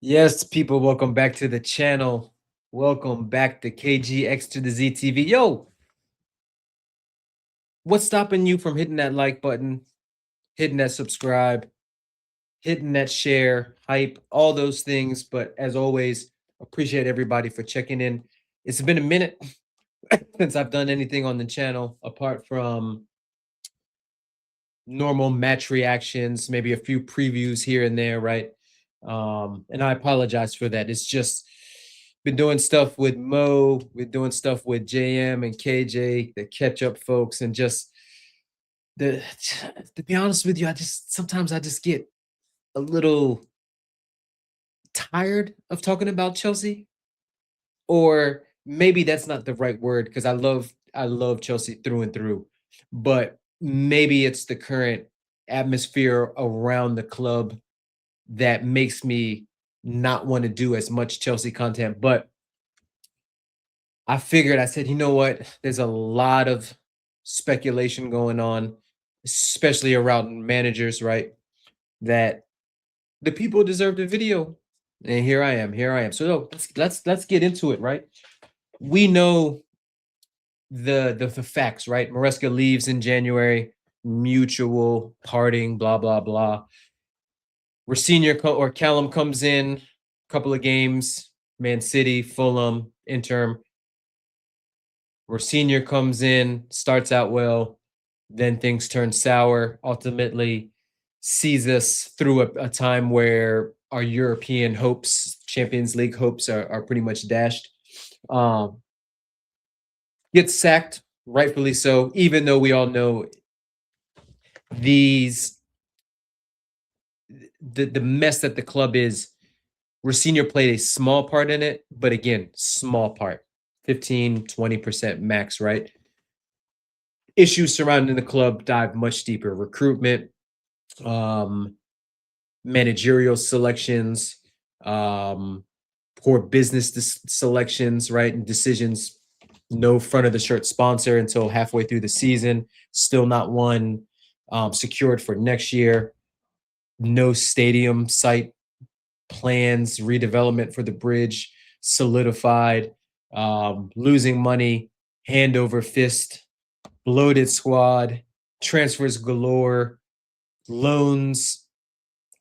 Yes, people, welcome back to the channel. Welcome back to KGX to the ZTV. Yo, what's stopping you from hitting that like button, hitting that subscribe, hitting that share, hype, all those things? But as always, appreciate everybody for checking in. It's been a minute since I've done anything on the channel apart from normal match reactions, maybe a few previews here and there, right? And I apologize for that. It's just been doing stuff with Mo, we're doing stuff with JM and KJ, the catch up folks, and just the to be honest with you, I just get a little tired of talking about Chelsea, or maybe that's not the right word because I love Chelsea through and through, but maybe it's the current atmosphere around the club that makes me not want to do as much Chelsea content. But I said, you know what? There's a lot of speculation going on, especially around managers, right? That the people deserve the video. And here I am. Here I am. So let's get into it, right? We know the facts, right? Maresca leaves in January, mutual parting, blah blah blah. Or Callum comes in, couple of games, Man City, Fulham, Inter. Senior comes in, starts out well, then things turn sour. Ultimately, sees us through a time where our European hopes, Champions League hopes, are pretty much dashed. Um, Gets sacked, rightfully so, even though we all know these the mess that the club is. Senior played a small part in it, but again, small part, 15-20% max, right? Issues surrounding the club dive much deeper. Recruitment, um, managerial selections, um, poor business selections, right? And decisions. No front of the shirt sponsor until halfway through the season. Still not one secured for next year. No stadium site plans, redevelopment for the bridge solidified. Losing money, hand over fist, bloated squad, transfers galore, loans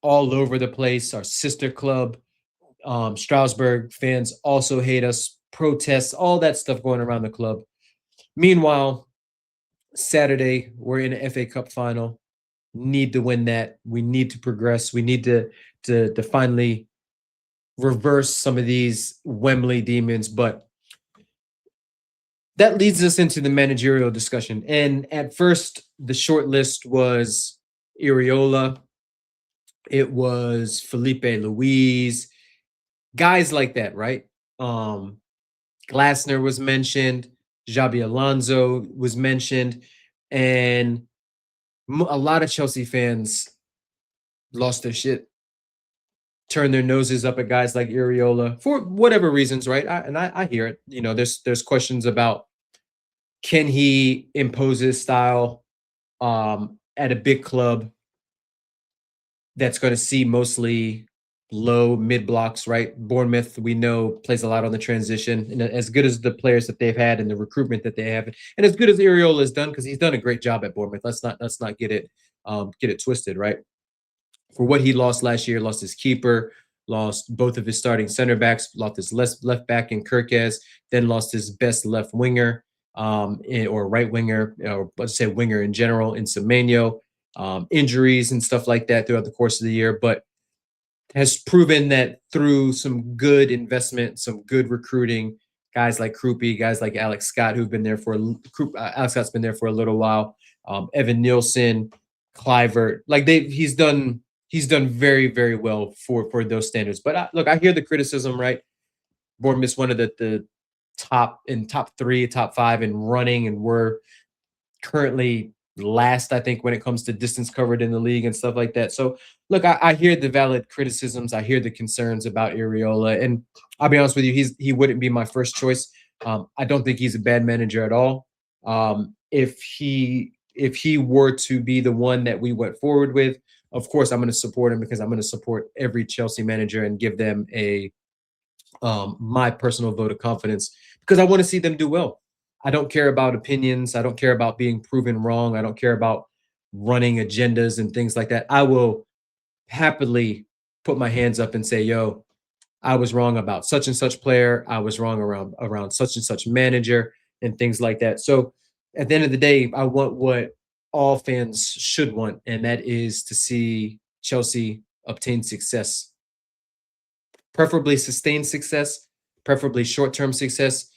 all over the place. Our sister club, Strasbourg fans also hate us, protests, all that stuff going around the club. Meanwhile, Saturday, we're in an FA Cup final. Need to win that. We need to progress. We need to finally reverse some of these Wembley demons. But that leads us into the managerial discussion. And at first, the short list was Iriola, it was Felipe Luis, guys like that, right? Um, Glasner was mentioned, Xabi Alonso was mentioned, and a lot of Chelsea fans lost their shit, turned their noses up at guys like Iriola for whatever reasons, right? I hear it. You know, there's questions about, can he impose his style at a big club that's going to see mostly low mid blocks, right? Bournemouth, we know, plays a lot on the transition, and as good as the players that they've had and the recruitment that they have, and as good as Iriola has done, because he's done a great job at Bournemouth. Let's not get it twisted, right? For what he lost last year, lost his keeper, lost both of his starting center backs, lost his left back in Kirkez, then lost his best left winger, or right winger, or let's say winger in general, in Semenyo. Injuries and stuff like that throughout the course of the year, but has proven that through some good investment, some good recruiting, guys like Krupi, guys like Alex Scott, who've been there for Alex Scott's been there for a little while. Evan Nielsen, Clivert, like he's done very, very well for those standards. But look, I hear the criticism, right? Bournemouth's one of the top three, top five in running, and we're currently last, I think, when it comes to distance covered in the league and stuff like that. So, look, I hear the valid criticisms. I hear the concerns about Iriola, and I'll be honest with you, he wouldn't be my first choice. I don't think he's a bad manager at all. If he were to be the one that we went forward with, of course I'm going to support him because I'm going to support every Chelsea manager and give them a my personal vote of confidence because I want to see them do well. I don't care about opinions. I don't care about being proven wrong. I don't care about running agendas and things like that. I will happily put my hands up and say, "Yo, I was wrong about such and such player. I was wrong around such and such manager and things like that." So at the end of the day, I want what all fans should want, and that is to see Chelsea obtain success, preferably sustained success, preferably short-term success,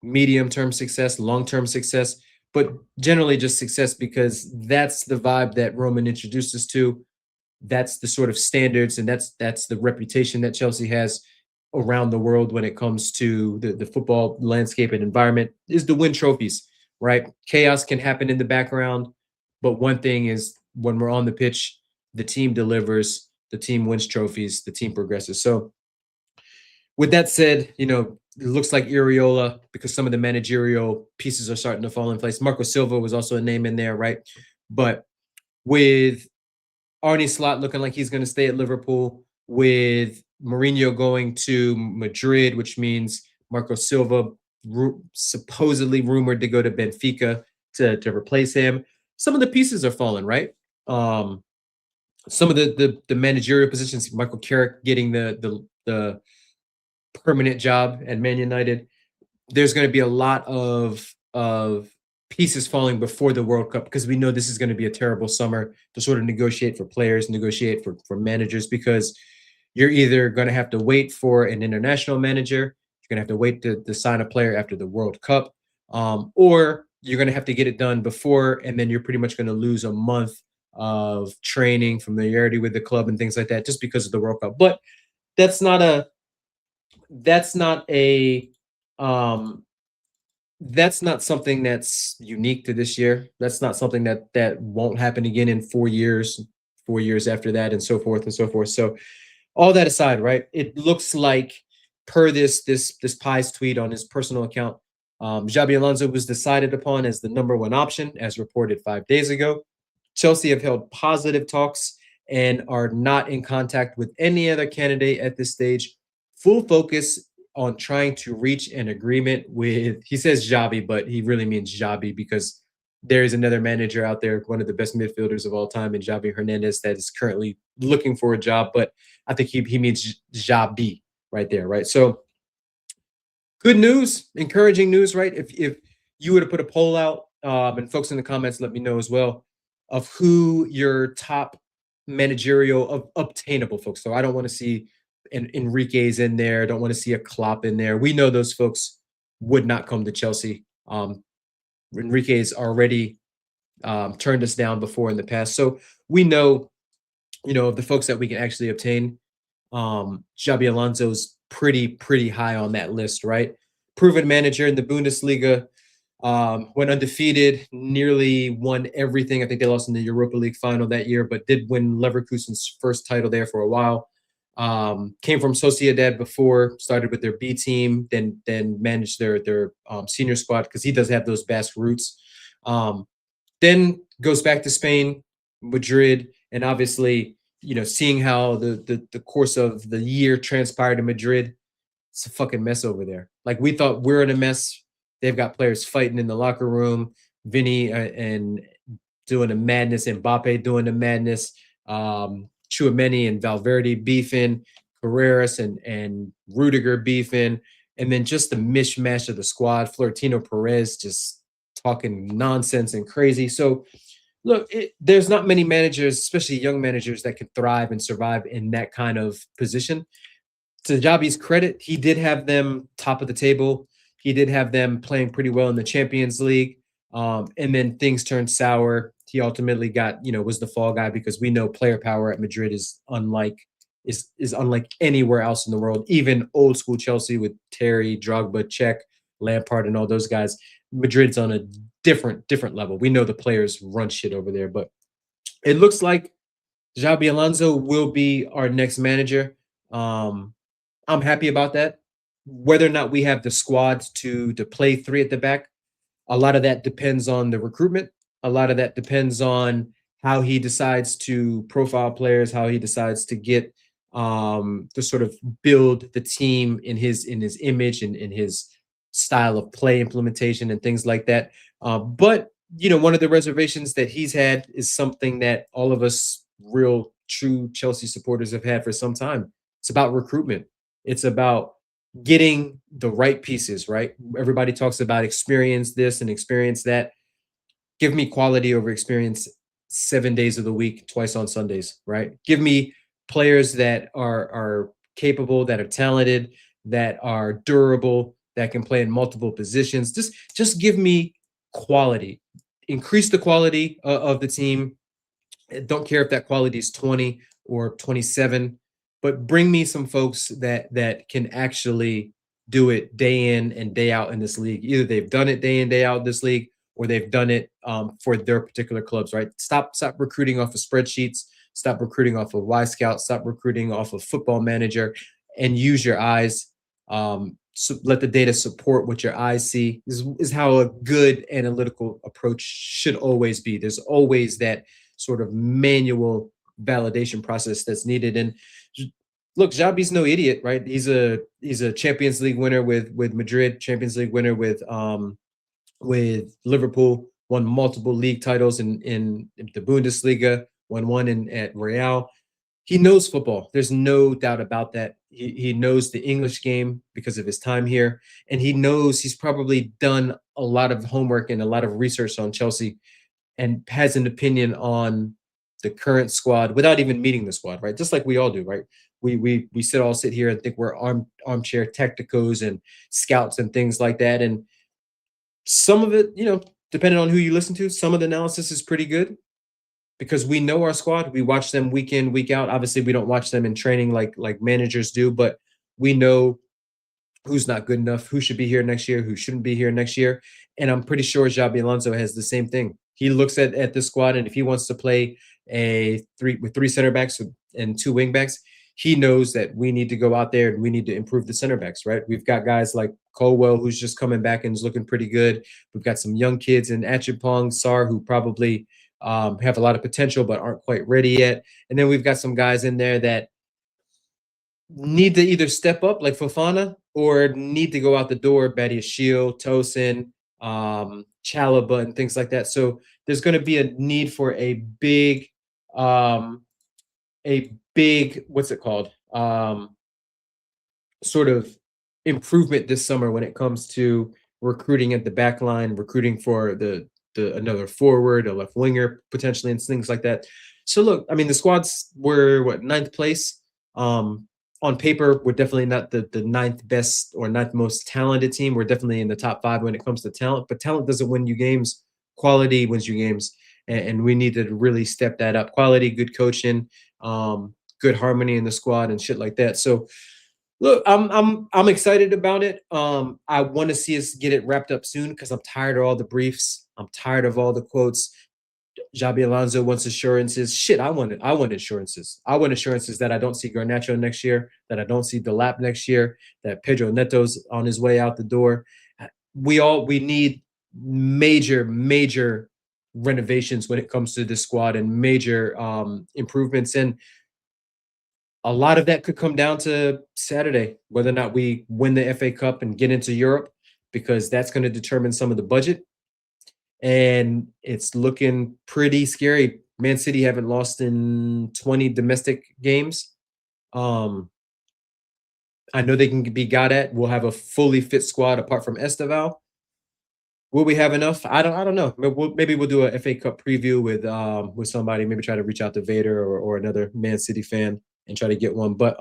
medium-term success, long-term success, but generally just success because that's the vibe that Roman introduced us to. That's the sort of standards and that's the reputation that Chelsea has around the world when it comes to the football landscape and environment is to win trophies, right? Chaos can happen in the background, but one thing is when we're on the pitch, the team delivers, the team wins trophies, the team progresses. So with that said, it looks like Iriola because some of the managerial pieces are starting to fall in place. Marco Silva was also a name in there, right? But with Arne Slot looking like he's going to stay at Liverpool, with Mourinho going to Madrid, which means Marco Silva supposedly rumored to go to Benfica to replace him. Some of the pieces are falling, right? Some of the managerial positions, Michael Carrick getting the permanent job at Man United. There's going to be a lot of pieces falling before the World Cup because we know this is going to be a terrible summer to sort of negotiate for players, negotiate for managers because you're either going to have to wait for an international manager, you're going to have to wait to sign a player after the World Cup, or you're going to have to get it done before, and then you're pretty much going to lose a month of training, familiarity with the club, and things like that just because of the World Cup. But that's not a that's not a that's not something that's unique to this year. That's not something that won't happen again in 4 years, 4 years after that, and so forth and so forth. So all that aside, right? It looks like per this Pies tweet on his personal account, Xabi Alonso was decided upon as the number one option, as reported 5 days ago. Chelsea have held positive talks and are not in contact with any other candidate at this stage. Full focus on trying to reach an agreement with, he says Xabi, but he really means Xabi because there is another manager out there, one of the best midfielders of all time, in Xavi Hernandez, that is currently looking for a job. But I think he means Xabi right there, right? So good news, encouraging news, right? If you were to put a poll out, and folks in the comments let me know as well of who your top managerial of obtainable folks. So I don't want to see Enrique's in there. Don't want to see a Klopp in there. We know those folks would not come to Chelsea. Enrique's already turned us down before in the past, so we know, of the folks that we can actually obtain. Xabi Alonso's pretty high on that list, right? Proven manager in the Bundesliga, went undefeated, nearly won everything. I think they lost in the Europa League final that year, but did win Leverkusen's first title there for a while. Came from Sociedad before, started with their B team, then managed their senior squad because he does have those Basque roots. Then goes back to Spain, Madrid, and obviously, seeing how the course of the year transpired in Madrid, it's a fucking mess over there. Like we thought we're in a mess. They've got players fighting in the locker room. Vinny and doing a madness, Mbappe doing the madness, Chouameni and Valverde beefing, Carreras and Rudiger beefing, and then just the mishmash of the squad. Florentino Perez just talking nonsense and crazy. So look, there's not many managers, especially young managers, that can thrive and survive in that kind of position. To Xabi's credit, he did have them top of the table. He did have them playing pretty well in the Champions League. And then things turned sour. He ultimately was the fall guy because we know player power at Madrid is unlike anywhere else in the world. Even old school Chelsea with Terry, Drogba, Cech, Lampard, and all those guys. Madrid's on a different level. We know the players run shit over there, but it looks like Xabi Alonso will be our next manager. I'm happy about that. Whether or not we have the squads to play three at the back, a lot of that depends on the recruitment. A lot of that depends on how he decides to profile players, how he decides to get to sort of build the team in his image and in his style of play implementation and things like that. But you know, one of the reservations that he's had is something that all of us real true Chelsea supporters have had for some time. It's about recruitment. It's about getting the right pieces, right? Everybody talks about experience this and experience that. Give me quality over experience 7 days of the week, twice on Sundays, right? Give me players that are capable, that are talented, that are durable, that can play in multiple positions. Just give me quality. Increase the quality of the team. Don't care if that quality is 20 or 27, but bring me some folks that can actually do it day in and day out in this league. Either they've done it day in day out in this league, or they've done it for their particular clubs. Right? Stop recruiting off of spreadsheets. Stop recruiting off of Y Scout. Stop recruiting off of Football Manager, and use your eyes. Let the data support what your eyes see. This is how a good analytical approach should always be. There's always that sort of manual validation process that's needed. And look, Xabi's no idiot, right? He's a Champions League winner with Madrid, Champions League winner with Liverpool, won multiple league titles in the Bundesliga, won one in at Real. He knows football. There's no doubt about that. He knows the English game because of his time here, and he knows he's probably done a lot of homework and a lot of research on Chelsea, and has an opinion on the current squad without even meeting the squad, right? Just like we all do, right? We sit here and think we're armchair tacticos and scouts and things like that, and some of it, you know, depending on who you listen to, some of the analysis is pretty good because we know our squad. We watch them week in, week out. Obviously, we don't watch them in training like managers do, but we know who's not good enough, who should be here next year, who shouldn't be here next year. And I'm pretty sure Xabi Alonso has the same thing. He looks at the squad, and if he wants to play a three center backs and two wing backs, he knows that we need to go out there and we need to improve the center backs, right? We've got guys like Colwell, who's just coming back and is looking pretty good. We've got some young kids in Achipong, Sar, who probably have a lot of potential but aren't quite ready yet. And then we've got some guys in there that need to either step up like Fofana or need to go out the door, Badiashile, Tosin, Chalaba, and things like that. So there's going to be a need for um, a big, what's it called? Sort of improvement this summer when it comes to recruiting at the back line, recruiting for the another forward, a left winger potentially, and things like that. So look, I mean, the squads were what, ninth place. On paper, we're definitely not the ninth best or ninth most talented team. We're definitely in the top five when it comes to talent, but talent doesn't win you games. Quality wins you games, and we need to really step that up. Quality, good coaching, good harmony in the squad, and shit like that. So look, I'm excited about it. I want to see us get it wrapped up soon because I'm tired of all the briefs. I'm tired of all the quotes. Xabi Alonso wants assurances. Shit, I want assurances. I want assurances that I don't see Garnacho next year, that I don't see Delap next year, that Pedro Neto's on his way out the door. We need major renovations when it comes to this squad and major improvements. And a lot of that could come down to Saturday, whether or not we win the FA Cup and get into Europe, because that's going to determine some of the budget. And it's looking pretty scary. Man City haven't lost in 20 domestic games. I know they can be got at. We'll have a fully fit squad apart from Esteval. Will we have enough? I don't know. Maybe we'll do a FA Cup preview with somebody. Maybe try to reach out to Vader or another Man City fan and try to get one. But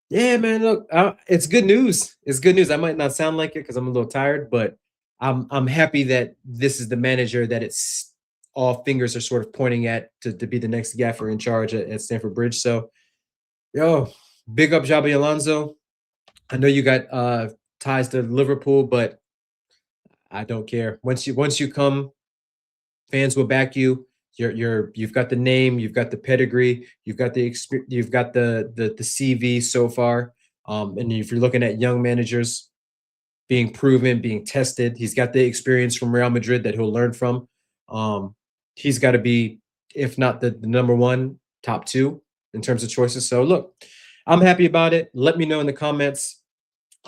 yeah, man, look, it's good news. It's good news. I might not sound like it because I'm a little tired, but I'm happy that this is the manager that it's all fingers are sort of pointing at to be the next gaffer in charge at Stamford Bridge. So, yo, big up Xabi Alonso. I know you got ties to Liverpool, but I don't care. Once you come, fans will back you. You've got the name, you've got the pedigree, you've got the experience, you've got the CV so far. And if you're looking at young managers being proven, being tested, he's got the experience from Real Madrid that he'll learn from. He's got to be if not the number one, top two in terms of choices. So look, I'm happy about it. Let me know in the comments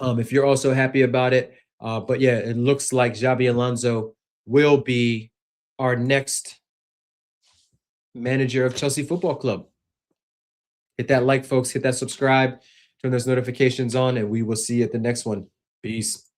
if you're also happy about it. But yeah, it looks like Xabi Alonso will be our next manager of Chelsea Football Club. Hit that like, folks. Hit that subscribe. Turn those notifications on, and we will see you at the next one. Peace.